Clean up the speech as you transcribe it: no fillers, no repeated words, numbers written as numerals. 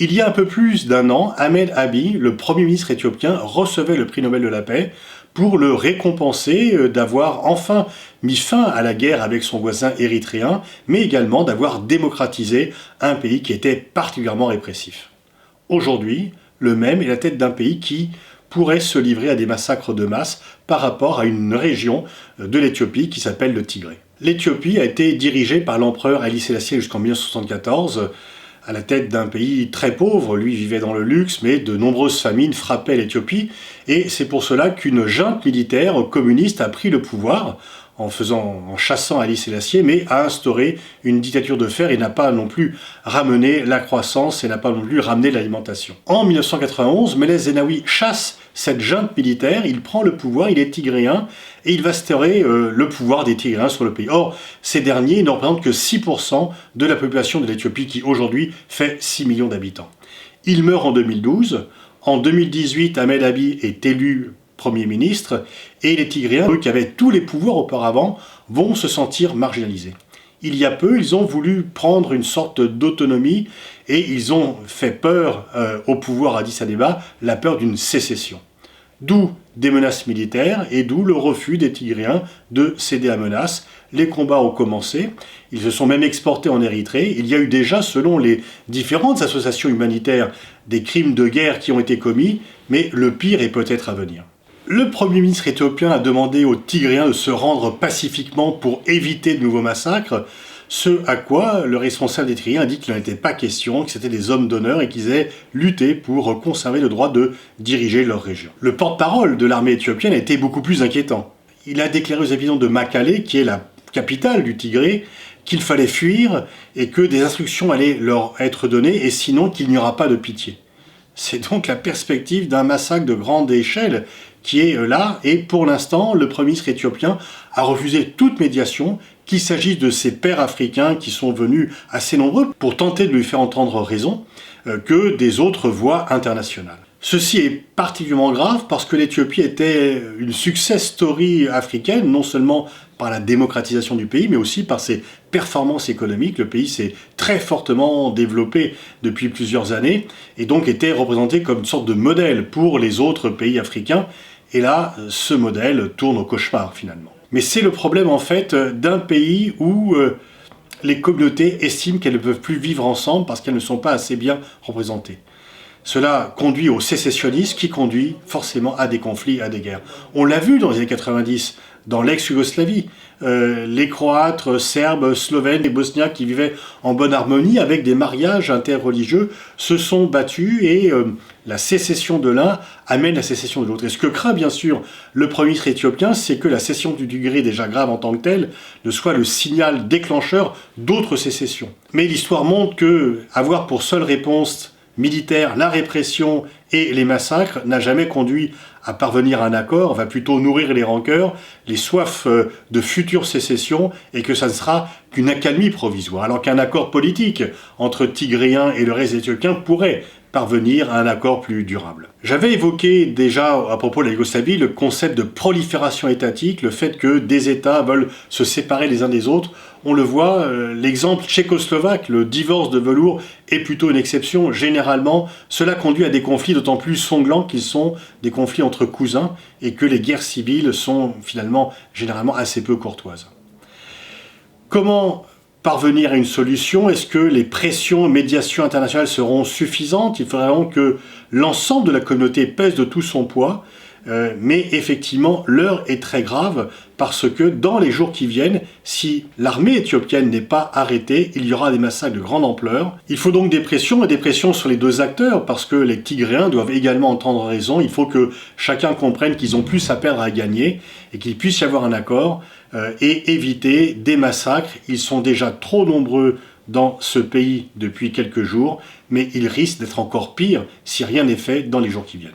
Il y a un peu plus d'un an, Ahmed Abiy, le Premier ministre éthiopien, recevait le prix Nobel de la paix pour le récompenser d'avoir enfin mis fin à la guerre avec son voisin érythréen, mais également d'avoir démocratisé un pays qui était particulièrement répressif. Aujourd'hui, le même est la tête d'un pays qui pourrait se livrer à des massacres de masse par rapport à une région de l'Éthiopie qui s'appelle le Tigré. L'Éthiopie a été dirigée par l'empereur Haïlé Sélassié jusqu'en 1974, à la tête d'un pays très pauvre. Lui vivait dans le luxe, mais de nombreuses famines frappaient l'Éthiopie, et c'est pour cela qu'une junte militaire communiste a pris le pouvoir, en chassant Haïlé Sélassié, mais a instauré une dictature de fer et n'a pas non plus ramené la croissance et n'a pas non plus ramené l'alimentation. En 1991, Meles Zenawi chasse cette junte militaire, il prend le pouvoir, il est tigréen, et il va instaurer le pouvoir des Tigréens sur le pays. Or, ces derniers ne représentent que 6% de la population de l'Éthiopie, qui aujourd'hui fait 6 millions d'habitants. Il meurt en 2012. En 2018, Ahmed Abiy est élu Premier ministre, et les Tigréens, eux qui avaient tous les pouvoirs auparavant, vont se sentir marginalisés. Il y a peu, ils ont voulu prendre une sorte d'autonomie, et ils ont fait peur au pouvoir Addis Abeba, la peur d'une sécession. D'où des menaces militaires, et d'où le refus des Tigréens de céder à menaces. Les combats ont commencé, ils se sont même exportés en Érythrée. Il y a eu déjà, selon les différentes associations humanitaires, des crimes de guerre qui ont été commis, mais le pire est peut-être à venir. Le Premier ministre éthiopien a demandé aux Tigréens de se rendre pacifiquement pour éviter de nouveaux massacres, ce à quoi le responsable des Tigréens a dit qu'il n'en était pas question, que c'était des hommes d'honneur et qu'ils avaient lutté pour conserver le droit de diriger leur région. Le porte-parole de l'armée éthiopienne a été beaucoup plus inquiétant. Il a déclaré aux habitants de Makale, qui est la capitale du Tigré, qu'il fallait fuir et que des instructions allaient leur être données, et sinon qu'il n'y aura pas de pitié. C'est donc la perspective d'un massacre de grande échelle qui est là, et pour l'instant, le Premier ministre éthiopien a refusé toute médiation, qu'il s'agisse de ses pairs africains qui sont venus assez nombreux pour tenter de lui faire entendre raison, que des autres voix internationales. Ceci est particulièrement grave parce que l'Éthiopie était une success story africaine, non seulement par la démocratisation du pays, mais aussi par ses performances économiques. Le pays s'est très fortement développé depuis plusieurs années et donc était représenté comme une sorte de modèle pour les autres pays africains. Et là, ce modèle tourne au cauchemar finalement. Mais c'est le problème en fait d'un pays où les communautés estiment qu'elles ne peuvent plus vivre ensemble parce qu'elles ne sont pas assez bien représentées. Cela conduit au sécessionnisme qui conduit forcément à des conflits, à des guerres. On l'a vu dans les années 90, dans l'ex-Yougoslavie. Les Croates, Serbes, Slovènes et Bosniaques qui vivaient en bonne harmonie avec des mariages interreligieux se sont battus et la sécession de l'un amène la sécession de l'autre. Et ce que craint bien sûr le Premier ministre éthiopien, c'est que la sécession du Tigré, déjà grave en tant que telle, ne soit le signal déclencheur d'autres sécessions. Mais l'histoire montre que avoir pour seule réponse militaire, la répression et les massacres n'a jamais conduit à parvenir à un accord, va plutôt nourrir les rancœurs, les soifs de futures sécessions, et que ça ne sera qu'une accalmie provisoire. Alors qu'un accord politique entre Tigréens et le reste éthiopien pourrait parvenir à un accord plus durable. J'avais évoqué déjà à propos de la Yougoslavie le concept de prolifération étatique, le fait que des États veulent se séparer les uns des autres. On le voit, l'exemple tchécoslovaque, le divorce de velours est plutôt une exception. Généralement, cela conduit à des conflits d'autant plus sanglants qu'ils sont des conflits entre cousins et que les guerres civiles sont finalement généralement assez peu courtoises. Comment parvenir à une solution? Est-ce que les pressions et médiations internationales seront suffisantes? Il faudrait vraiment que l'ensemble de la communauté pèse de tout son poids. Mais effectivement, l'heure est très grave parce que dans les jours qui viennent, si l'armée éthiopienne n'est pas arrêtée, il y aura des massacres de grande ampleur. Il faut donc des pressions, et des pressions sur les deux acteurs parce que les Tigréens doivent également entendre raison. Il faut que chacun comprenne qu'ils ont plus à perdre à gagner et qu'il puisse y avoir un accord et éviter des massacres. Ils sont déjà trop nombreux dans ce pays depuis quelques jours, mais ils risquent d'être encore pires si rien n'est fait dans les jours qui viennent.